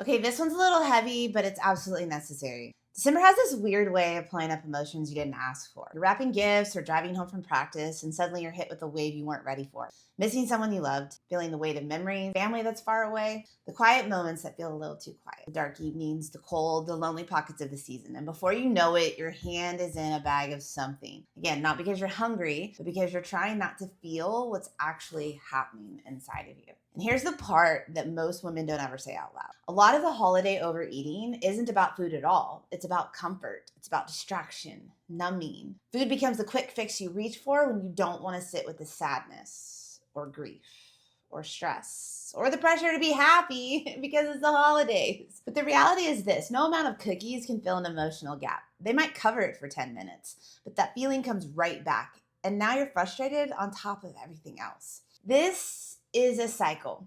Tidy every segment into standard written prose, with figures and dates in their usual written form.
Okay, this one's a little heavy, but it's absolutely necessary. December has this weird way of playing up emotions you didn't ask for. You're wrapping gifts or driving home from practice, and suddenly you're hit with a wave you weren't ready for. Missing someone you loved, feeling the weight of memory, family that's far away, the quiet moments that feel a little too quiet, the dark evenings, the cold, the lonely pockets of the season. And before you know it, your hand is in a bag of something. Again, not because you're hungry, but because you're trying not to feel what's actually happening inside of you. And here's the part that most women don't ever say out loud. A lot of the holiday overeating isn't about food at all. It's about comfort. It's about distraction, numbing. Food becomes the quick fix you reach for when you don't want to sit with the sadness or grief or stress or the pressure to be happy because it's the holidays. But the reality is this: no amount of cookies can fill an emotional gap. They might cover it for 10 minutes, but that feeling comes right back. And now you're frustrated on top of everything else. This is a cycle.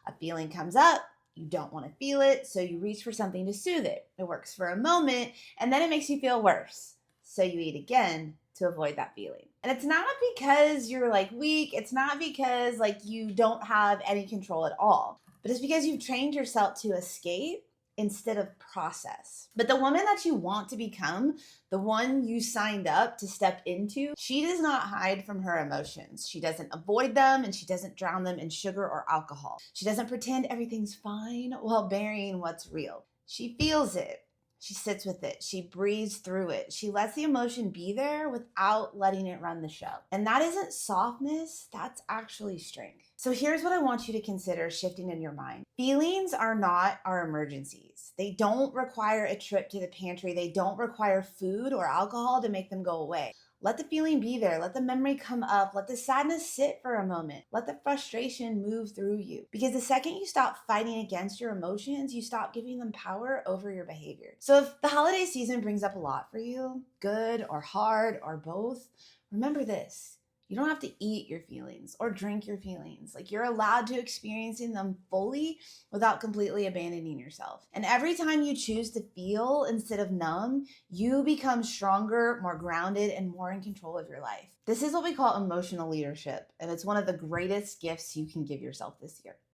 A feeling comes up, you don't want to feel it, so you reach for something to soothe it. It works for a moment, and then it makes you feel worse. So you eat again to avoid that feeling. And it's not because you're like weak, it's not because like you don't have any control at all, but it's because you've trained yourself to escape instead of process. But the woman that you want to become, the one you signed up to step into, she does not hide from her emotions. She doesn't avoid them, and she doesn't drown them in sugar or alcohol. She doesn't pretend everything's fine while burying what's real. She feels it. She sits with it. She breathes through it. She lets the emotion be there without letting it run the show. And that isn't softness, that's actually strength. So here's what I want you to consider shifting in your mind. Feelings are not our emergencies. They don't require a trip to the pantry. They don't require food or alcohol to make them go away. Let the feeling be there. Let the memory come up. Let the sadness sit for a moment. Let the frustration move through you. Because the second you stop fighting against your emotions, you stop giving them power over your behavior. So if the holiday season brings up a lot for you, good or hard or both, remember this: you don't have to eat your feelings or drink your feelings. Like, you're allowed to experiencing them fully without completely abandoning yourself. And every time you choose to feel instead of numb, you become stronger, more grounded, and more in control of your life. This is what we call emotional leadership, and it's one of the greatest gifts you can give yourself this year.